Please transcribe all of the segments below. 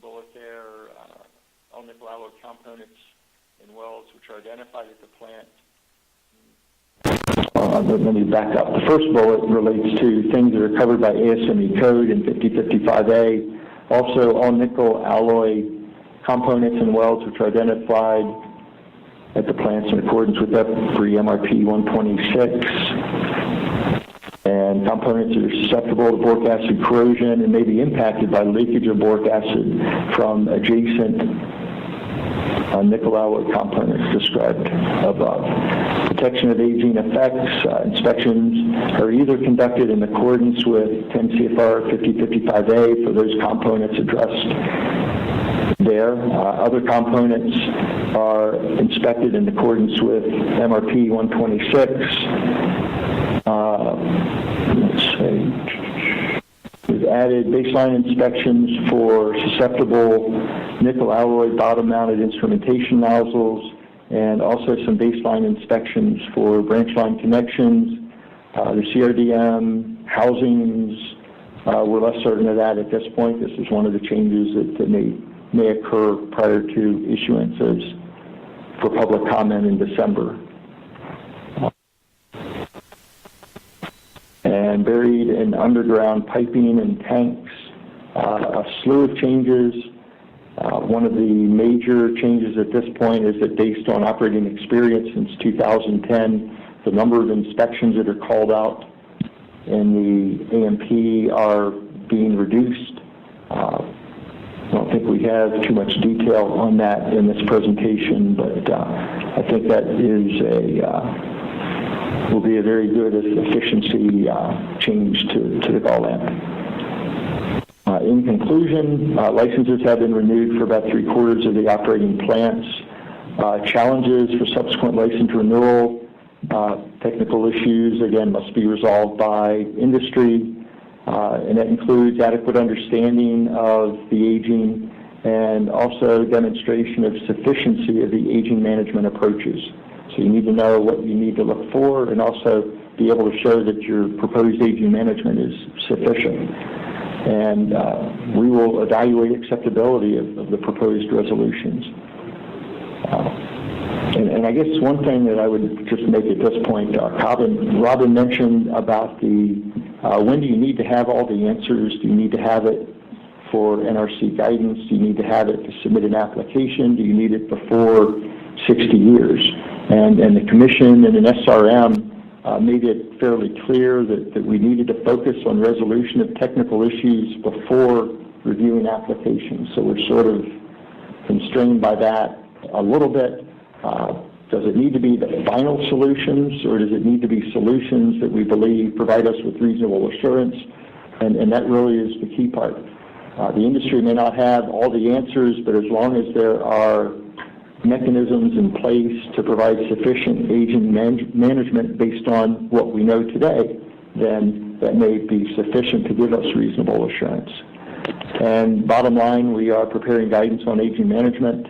bullet there, all nickel alloy components in wells which are identified at the plant. Let me back up. The first bullet relates to things that are covered by ASME code in 5055A. Also, all nickel alloy components in wells which are identified at the plants in accordance with F3 MRP 126. And components that are susceptible to boric acid corrosion and may be impacted by leakage of boric acid from adjacent nickel alloy components described above. Protection of aging effects, inspections are either conducted in accordance with 10 CFR 5055A for those components addressed there. Other components are inspected in accordance with MRP 126. Let's see. We've added baseline inspections for susceptible nickel alloy bottom-mounted instrumentation nozzles, and also some baseline inspections for branch line connections, the CRDM, housings. We're less certain of that at this point. This is one of the changes that may occur prior to issuances for public comment in December. And buried in underground piping and tanks, a slew of changes. One of the major changes at this point is that based on operating experience since 2010, the number of inspections that are called out in the AMP are being reduced. I don't think we have too much detail on that in this presentation, but I think that is will be a very good efficiency change to the GAL lamp. In conclusion, licenses have been renewed for about 3/4 of the operating plants. Challenges for subsequent license renewal, technical issues, again, must be resolved by industry, and that includes adequate understanding of the aging and also demonstration of sufficiency of the aging management approaches. So you need to know what you need to look for and also be able to show that your proposed aging management is sufficient. And we will evaluate acceptability of the proposed resolutions. And I guess one thing that I would just make at this point, Robin mentioned about the when do you need to have all the answers? Do you need to have it for NRC guidance? Do you need to have it to submit an application? Do you need it before 60 years? And the Commission and an SRM made it fairly clear that we needed to focus on resolution of technical issues before reviewing applications. So we're sort of constrained by that a little bit. Does it need to be the final solutions, or does it need to be solutions that we believe provide us with reasonable assurance? And that really is the key part. The industry may not have all the answers, but as long as there are mechanisms in place to provide sufficient aging management based on what we know today, then that may be sufficient to give us reasonable assurance. And bottom line, we are preparing guidance on aging management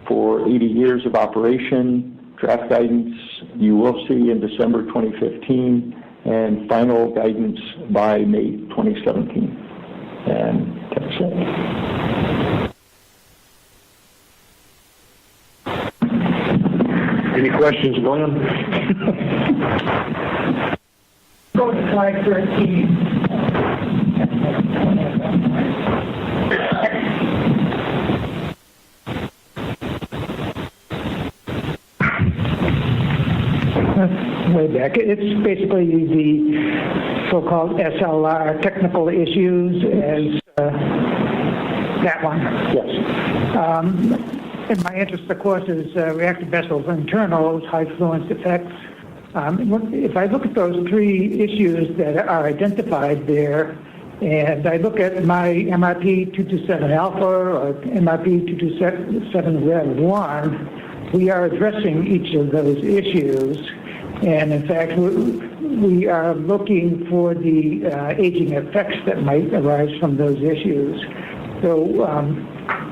for 80 years of operation. Draft guidance you will see in December 2015, and final guidance by May 2017. And that's it. Any questions, Glenn? Go to slide 13. Way back. It's basically the so-called SLR technical issues as that one. Yes. In my interest, of course, is reactor vessels internals, high fluence effects. If I look at those three issues that are identified there, and I look at my MRP 227 alpha or MRP 227 Rev 1, we are addressing each of those issues. And in fact, we are looking for the aging effects that might arise from those issues. So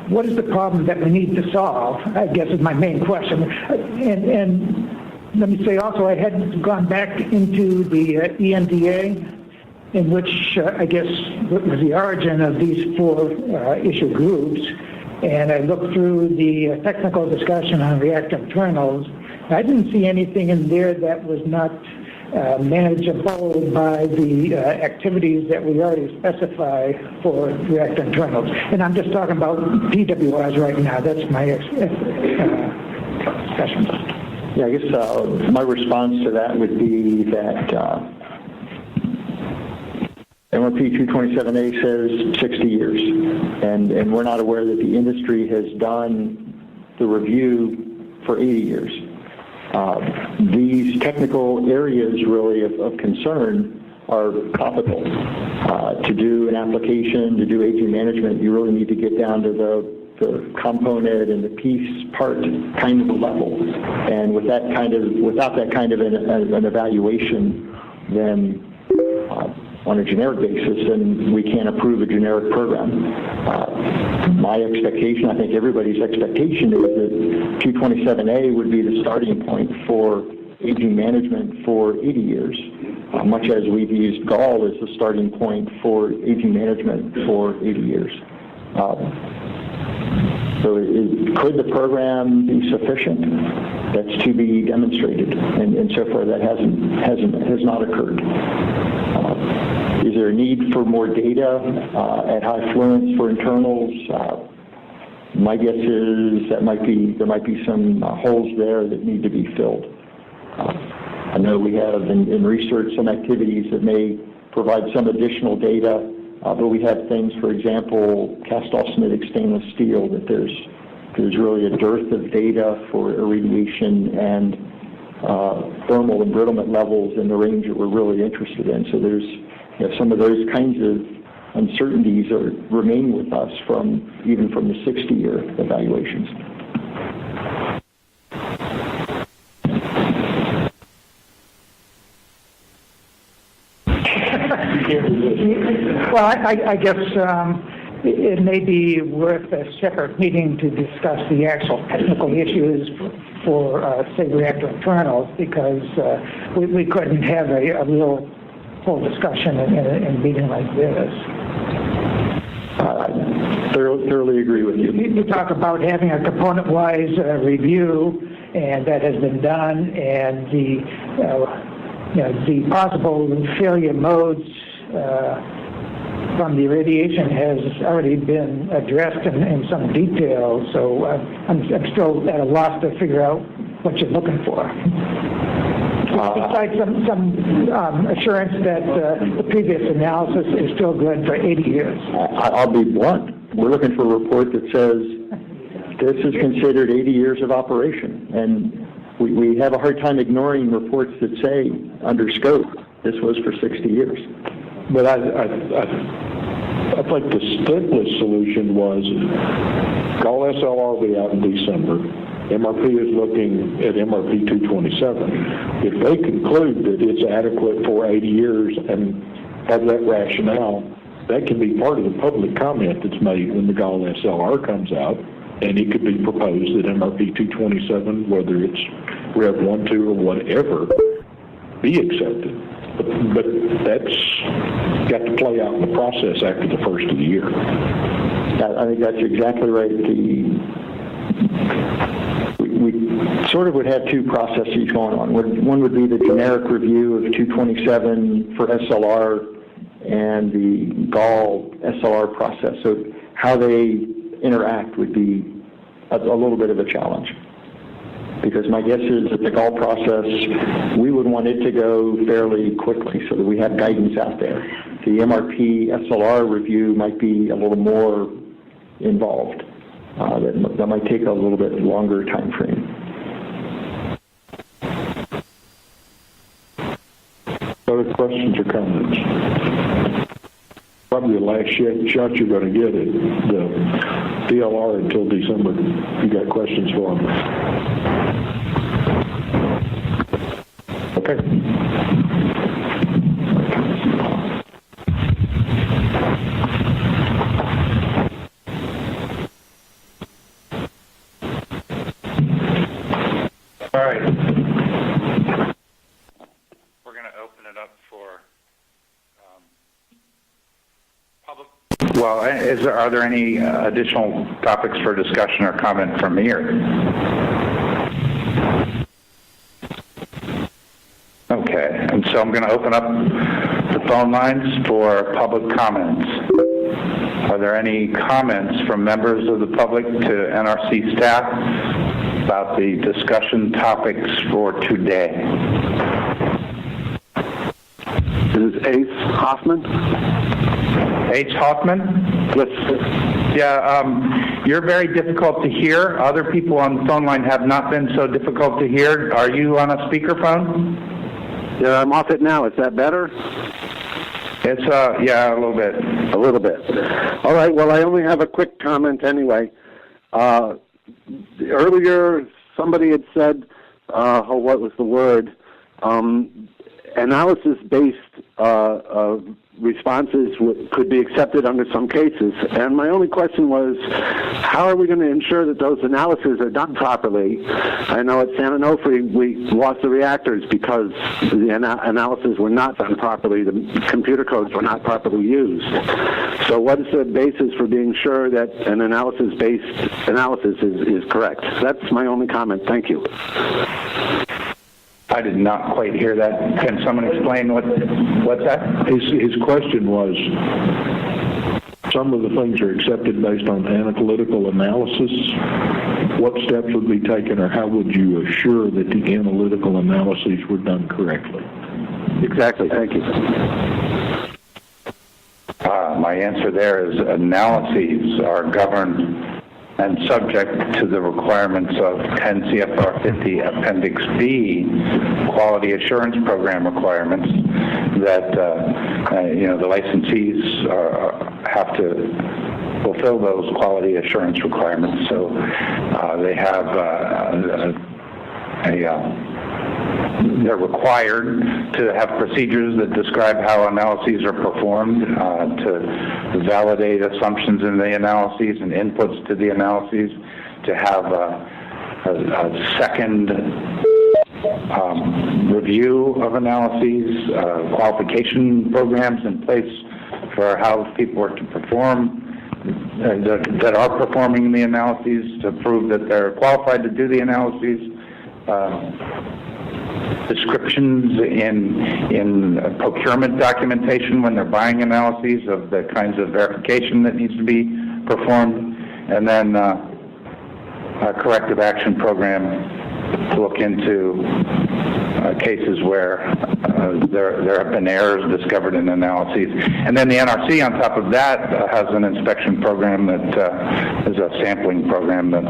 what is the problem that we need to solve, I guess is my main question. And let me say also, I had gone back into the ENDA, in which I guess was the origin of these four issue groups. And I looked through the technical discussion on reactor internals. I didn't see anything in there that was not manageable by the activities that we already specify for reactor internals. And I'm just talking about PWRs right now. That's my discussion. Yeah, I guess my response to that would be that MRP 227A says 60 years, and we're not aware that the industry has done the review for 80 years. These technical areas really of concern are topical. To do an application, to do aging management, you really need to get down to the component and the piece part kind of a level. And without that kind of an evaluation, then on a generic basis, then we can't approve a generic program. My expectation, I think everybody's expectation, is that 227A would be the starting point for aging management for 80 years, much as we've used GAL as the starting point for aging management for 80 years. So could the program be sufficient? That's to be demonstrated, and so far that has not occurred. Is there a need for more data at high fluence for internals? My guess is there might be some holes there that need to be filled. I know we have in research some activities that may provide some additional data, but we have things, for example, cast-off-Semitic stainless steel, that there's really a dearth of data for irradiation and thermal embrittlement levels in the range that we're really interested in. So there's some of those kinds of uncertainties remain with us even from the 60-year evaluations. Well, I guess it may be worth a separate meeting to discuss the actual technical issues for, say, reactor internals, because we couldn't have a real full discussion in a meeting like this. I thoroughly agree with you. You talk about having a component-wise review, and that has been done, and the possible failure modes from the irradiation has already been addressed in some detail. So I'm still at a loss to figure out what you're looking for. Besides some assurance that the previous analysis is still good for 80 years. I'll be blunt. We're looking for a report that says this is considered 80 years of operation. And we have a hard time ignoring reports that say, under scope, this was for 60 years. But I think the simplest solution was call SLR will be out in December. MRP is looking at MRP 227. If they conclude that it's adequate for 80 years and have that rationale, that can be part of the public comment that's made when the GAL SLR comes out, and it could be proposed that MRP 227, whether it's Rev 1, 2, or whatever, be accepted. But that's got to play out in the process after the first of the year. I think that's exactly right. We sort of would have two processes going on. One would be the generic review of 227 for SLR and the GAL SLR process. So how they interact would be a little bit of a challenge. Because my guess is that the GAL process, we would want it to go fairly quickly so that we have guidance out there. The MRP SLR review might be a little more involved. That might take a little bit longer time frame. Other questions or comments? Probably the last shot you're going to get at the DLR until December. You got questions for them? Okay. All right. We're going to open it up for Well, are there any additional topics for discussion or comment from here? Okay, and so I'm going to open up the phone lines for public comments. Are there any comments from members of the public to NRC staff about the discussion topics for today? This is Ace Hoffman. H. Hoffman? Yes. Yeah, you're very difficult to hear. Other people on the phone line have not been so difficult to hear. Are you on a speakerphone? Yeah, I'm off it now. Is that better? It's, yeah, a little bit. A little bit. All right, well, I only have a quick comment anyway. Earlier, somebody had said, what was the word? Analysis-based responses could be accepted under some cases. And my only question was, how are we going to ensure that those analyses are done properly? I know at San Onofre we lost the reactors because the analyses were not done properly. The computer codes were not properly used. So what is the basis for being sure that an analysis-based analysis is correct? That's my only comment. Thank you. I did not quite hear that. Can someone explain what's that? His question was, some of the things are accepted based on analytical analysis. What steps would be taken, or how would you assure that the analytical analyses were done correctly? Exactly. Thank you. My answer there is analyses are governed and subject to the requirements of 10 CFR 50 Appendix B, quality assurance program requirements that, the licensees have to fulfill those quality assurance requirements. So they have they're required to have procedures that describe how analyses are performed, to validate assumptions in the analyses and inputs to the analyses, to have a second review of analyses, qualification programs in place for how people are to perform, that are performing the analyses to prove that they're qualified to do the analyses. Descriptions in procurement documentation when they're buying analyses of the kinds of verification that needs to be performed, and then a corrective action program to look into cases where there have been errors discovered in analyses. And then the NRC on top of that has an inspection program that is a sampling program that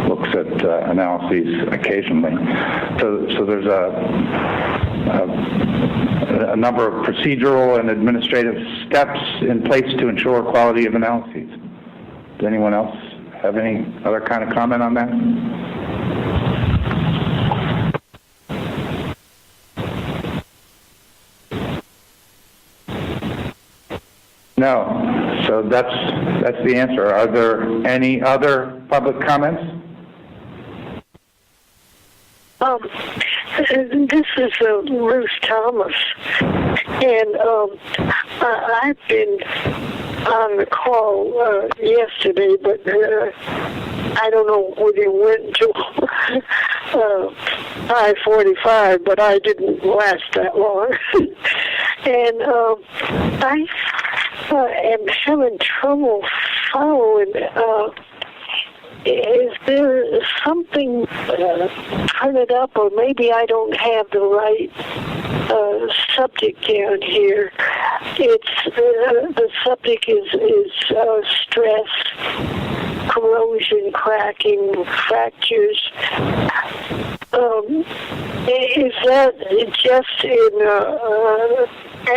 looks at analyses occasionally. So there's a number of procedural and administrative steps in place to ensure quality of analyses. Does anyone else have any other kind of comment on that? No. So that's the answer. Are there any other public comments? This is Ruth Thomas, and I've been on the call yesterday, but I don't know whether it went to 5:45, but I didn't last that long. And I am having trouble following. Is there something printed up, or maybe I don't have the right subject down here? It's the subject is stress, corrosion, cracking, fractures. Is that just in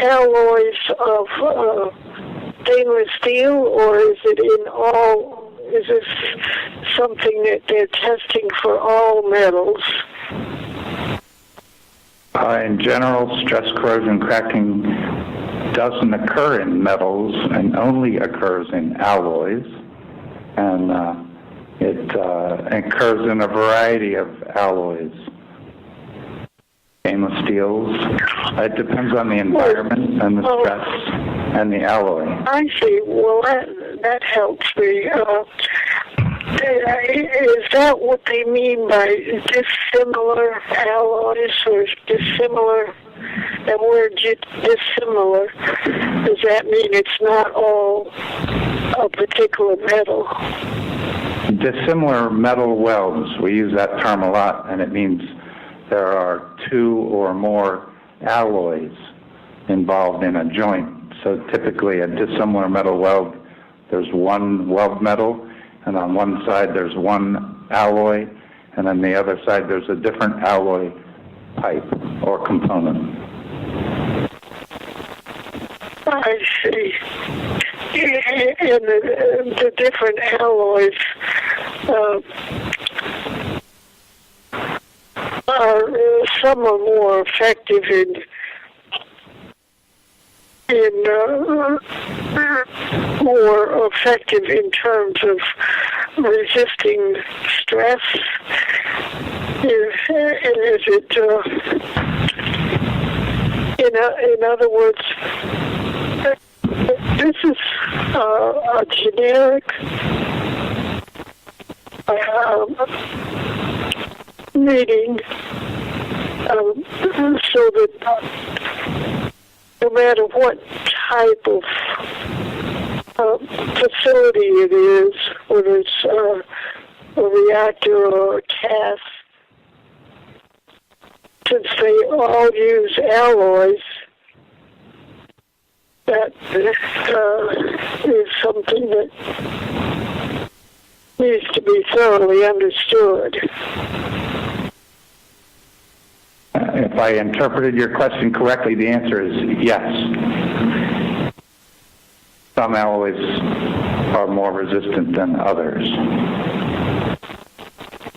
alloys of stainless steel, or is it in all? Is this something that they're testing for all metals? In general, stress, corrosion, cracking doesn't occur in metals and only occurs in alloys. And it occurs in a variety of alloys. Stainless steels. It depends on the environment and the stress and the alloy. I see. Well, that helps me. Is that what they mean by dissimilar alloys or dissimilar? That word dissimilar, does that mean it's not all a particular metal? Dissimilar metal welds, we use that term a lot, and it means there are two or more alloys involved in a joint. So typically a dissimilar metal weld, there's one weld metal, and on one side there's one alloy, and on the other side there's a different alloy pipe or component. I see. And the different alloys some are more effective in terms of resisting stress. Is it in other words, this is a generic meeting, so that no matter what type of facility it is, whether it's a reactor or a cast, since they all use alloys, that is something that needs to be thoroughly understood. If I interpreted your question correctly, the answer is yes. Some alloys are more resistant than others.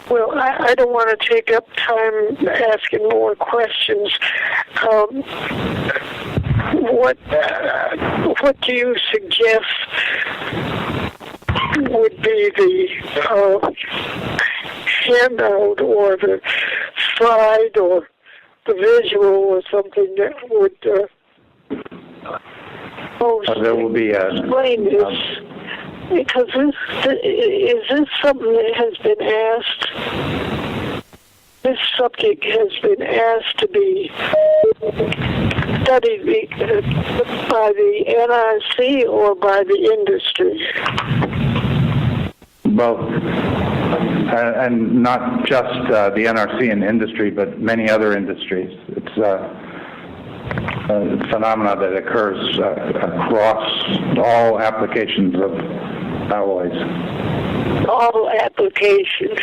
Well, I don't want to take up time asking more questions. What do you suggest would be the handout or the slide or the visual or something that would there will be explain this? Because is this something that has been asked? This subject has been asked to be studied by the NRC or by the industry? Both. And not just the NRC and industry, but many other industries. It's a phenomena that occurs across all applications of alloys. All applications.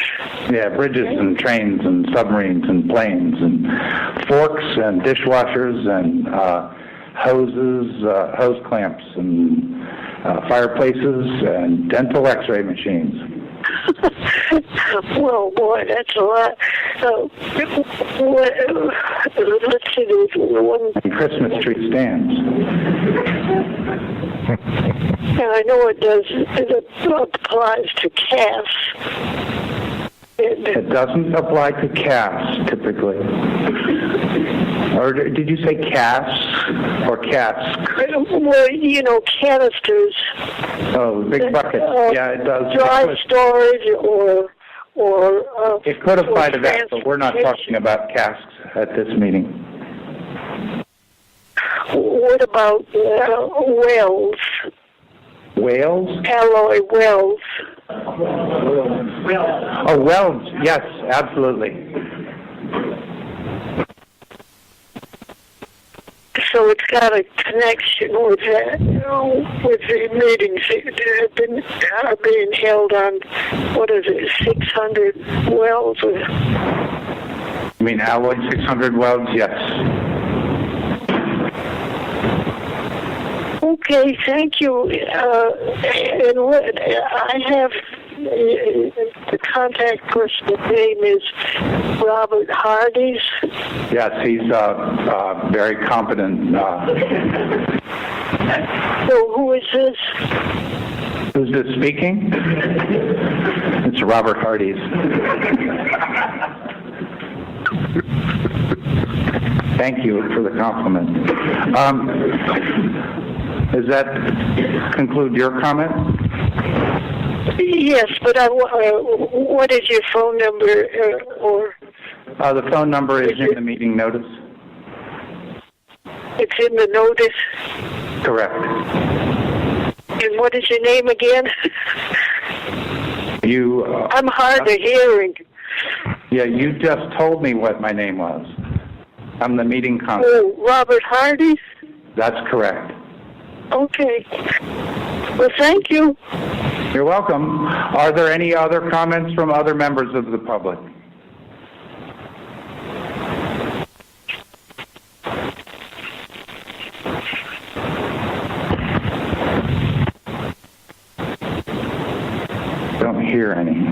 Yeah, bridges and trains and submarines and planes and forks and dishwashers and hoses, hose clamps and fireplaces and dental x-ray machines. Well, boy, that's a lot. Let's see, there's one... And Christmas tree stands. And I know it applies to casts. It doesn't apply to casts, typically. Or did you say casts or casks? Well, you know, canisters. Oh, big buckets. Yeah, it does. Dry storage or it could apply to that, but we're not talking about casks at this meeting. What about wells? Whales? Alloy wells. Oh, welds. Yes, absolutely. So it's got a connection with that, with the meetings that are being held on, what is it, 600 wells? You mean alloy 600 welds? Yes. Okay, thank you. And I have the contact person's name is Robert Hardy's. Yes, he's very competent. So who is this? Who's this speaking? It's Robert Hardy's. Thank you for the compliment. Does that conclude your comment? Yes, but what is your phone number or? The phone number is in the meeting notice. It's in the notice? Correct. And what is your name again? I'm hard of hearing. Yeah, you just told me what my name was. I'm the meeting contact. Oh, Robert Hardy? That's correct. Okay. Well, thank you. You're welcome. Are there any other comments from other members of the public? Don't hear any.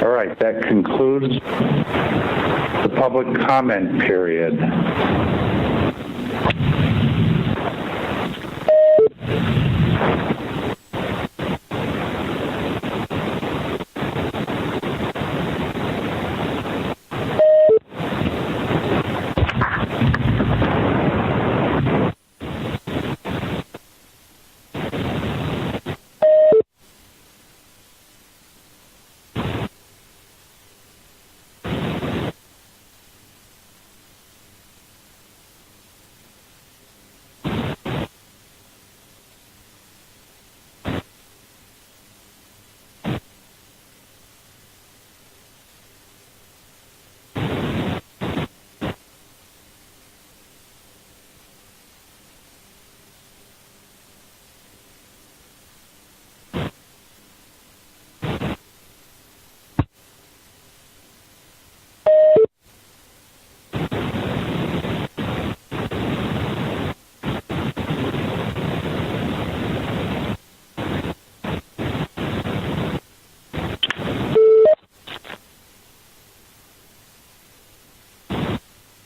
All right, that concludes the public comment period.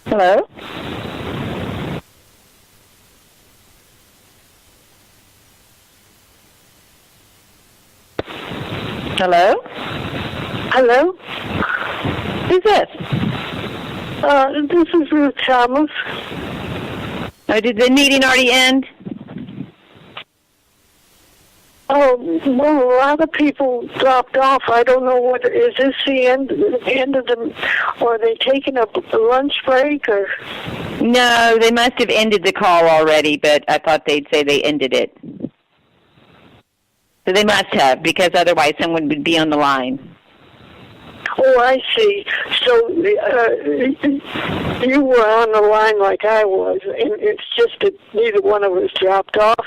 Hello? Hello? Hello? Who's this? This is Ruth Thomas. Oh, did the meeting already end? Oh, well, a lot of people dropped off. I don't know what, is this the end of the, or are they taking a lunch break, or? No, they must have ended the call already, but I thought they'd say they ended it. So they must have, because otherwise someone would be on the line. Oh, I see. So you were on the line like I was, and it's just that neither one of us dropped off?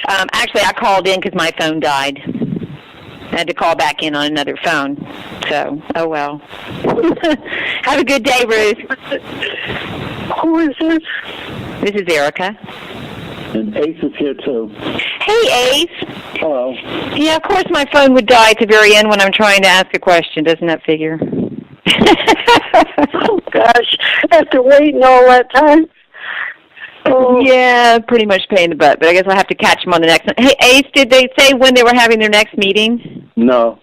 Actually, I called in because my phone died. I had to call back in on another phone. So, oh well. Have a good day, Ruth. Who is this? This is Erica. And Ace is here too. Hey, Ace. Hello. Yeah, of course my phone would die at the very end when I'm trying to ask a question. Doesn't that figure? Oh, gosh. After waiting all that time? Oh. Yeah, pretty much pain in the butt, but I guess I'll have to catch them on the next one. Hey, Ace, did they say when they were having their next meeting? No.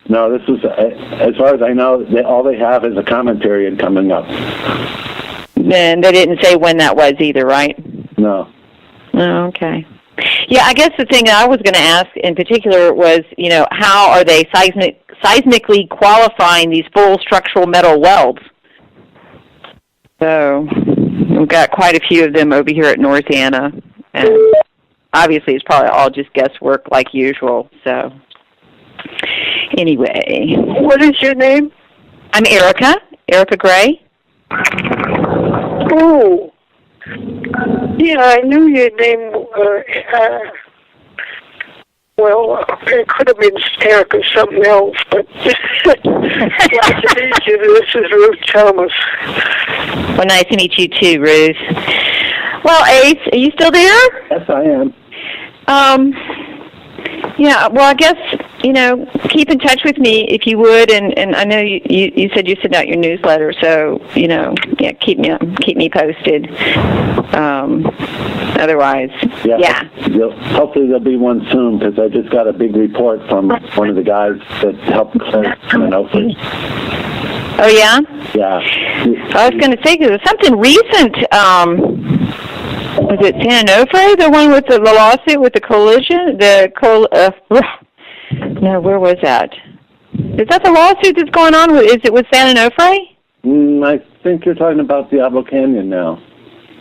No, this is, as far as I know, all they have is a comment period coming up. And they didn't say when that was either, right? No. Oh, okay. Yeah, I guess the thing I was going to ask in particular was, you know, how are they seismically qualifying these full structural metal welds? So we've got quite a few of them over here at North Anna, and obviously it's probably all just guesswork like usual. So anyway. What is your name? I'm Erica Gray. Oh. Yeah, I knew your name. Well, it could have been Eric or something else, but nice to meet you. This is Ruth Thomas. Well, nice to meet you too, Ruth. Well, Ace, are you still there? Yes, I am. Yeah, well, I guess, keep in touch with me if you would, and I know you said you sent out your newsletter, so, keep me posted. Otherwise, yeah. Hopefully there'll be one soon, because I just got a big report from one of the guys that helped clear Sanofi. Oh, yeah? Yeah. I was going to say, there was something recent, was it San Onofre, the one with the lawsuit with the collision? No, where was that? Is that the lawsuit that's going on? Is it with San Onofre? I think you're talking about Diablo Canyon now.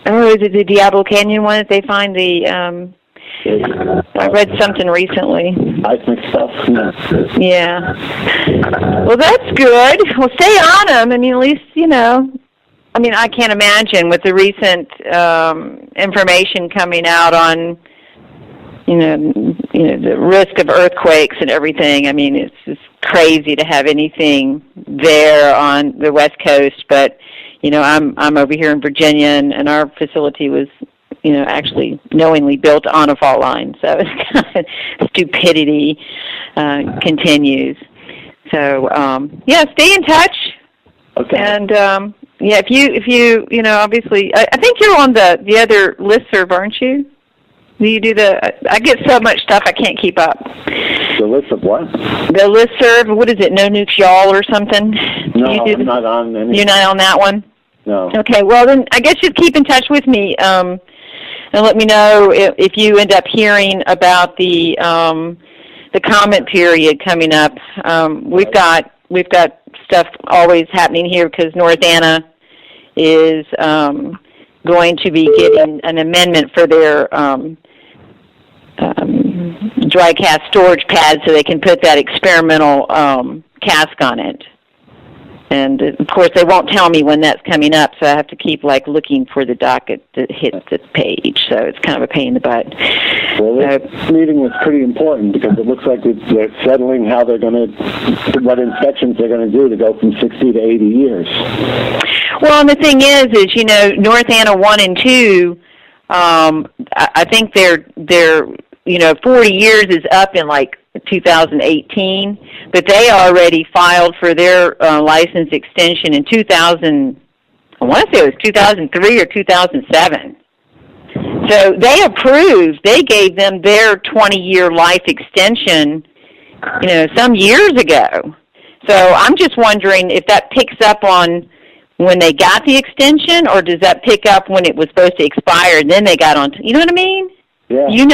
Oh, is it the Diablo Canyon one that they find the, I read something recently. Seismic stuff? Yeah. Well, that's good. Well, stay on them. I mean, at least, I can't imagine with the recent information coming out on, the risk of earthquakes and everything. I mean, it's just crazy to have anything there on the West Coast. But, I'm over here in Virginia, and our facility was, actually knowingly built on a fault line. So it's kind of stupidity continues. So, stay in touch. Okay. And, if you obviously, I think you're on the other listserv, aren't you? Do you do I get so much stuff I can't keep up. The list of what? The listserv, what is it, No Nukes Y'all or something? No, I'm not on any. You're not on that one? No. Okay, well then I guess just keep in touch with me and let me know if you end up hearing about the comment period coming up. We've got stuff always happening here because North Anna is going to be getting an amendment for their dry cask storage pad so they can put that experimental cask on it. And, of course, they won't tell me when that's coming up, so I have to keep, looking for the docket that hits the page. So it's kind of a pain in the butt. Well, this meeting was pretty important because it looks like they're settling how they're going to, what inspections they're going to do to go from 60 to 80 years. Well, and the thing is, North Anna 1 and 2, I think they're 40 years is up in, 2018, but they already filed for their license extension in 2000, I want to say it was 2003 or 2007. So they approved, they gave them their 20-year life extension, some years ago. So I'm just wondering if that picks up on when they got the extension, or does that pick up when it was supposed to expire and then they got on, you know what I mean? Yeah. Do you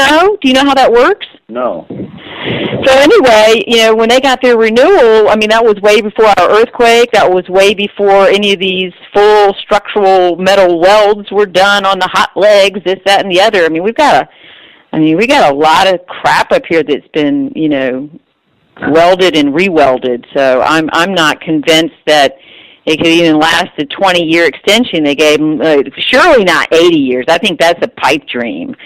know how that works? No. So anyway, when they got their renewal, that was way before our earthquake. That was way before any of these full structural metal welds were done on the hot legs, this, that, and the other. We got a lot of crap up here that's been, welded and re-welded. So I'm not convinced that it could even last a 20-year extension. They gave them, surely not 80 years. I think that's a pipe dream.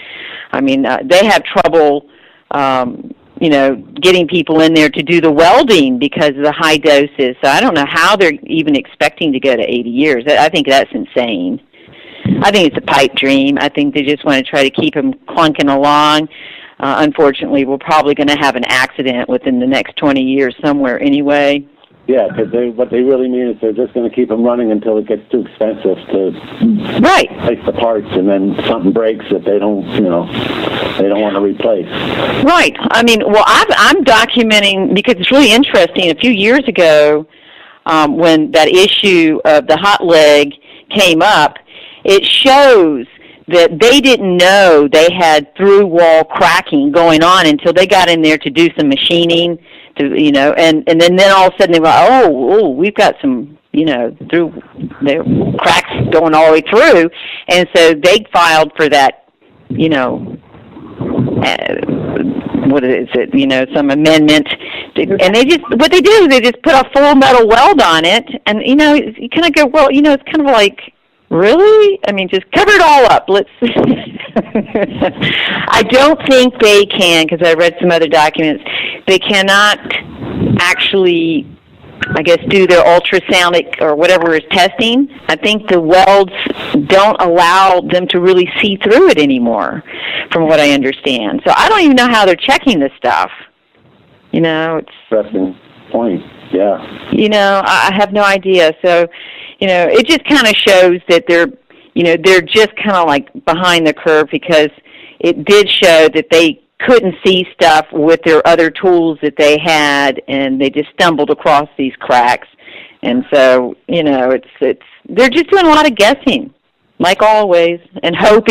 They have trouble, getting people in there to do the welding because of the high doses. So I don't know how they're even expecting to go to 80 years. I think that's insane. I think it's a pipe dream. I think they just want to try to keep them clunking along. Unfortunately, we're probably going to have an accident within the next 20 years somewhere anyway. Yeah, because what they really mean is they're just going to keep them running until it gets too expensive to replace the parts, and then something breaks that they don't want to replace. Right. I'm documenting because it's really interesting. A few years ago, when that issue of the hot leg came up, it shows that they didn't know they had through-wall cracking going on until they got in there to do some machining. And then all of a sudden they were, oh, we've got some, through their cracks going all the way through, and so they filed for that, what is it, some amendment, and what they do is they just put a full metal weld on it, and you kind of go, well, it's kind of like, really? Just cover it all up. Let's. I don't think they can, because I read some other documents. They cannot actually I guess, do their ultrasonic or whatever is testing, I think the welds don't allow them to really see through it anymore, from what I understand. So I don't even know how they're checking this stuff. You know, it's Interesting point. Yeah. you know, I have no idea. So, you know, it just kind of shows that they're just kind of like behind the curve, because it did show that they couldn't see stuff with their other tools that they had, and they just stumbled across these cracks. And so, you know, they're just doing a lot of guessing, like always, and hoping.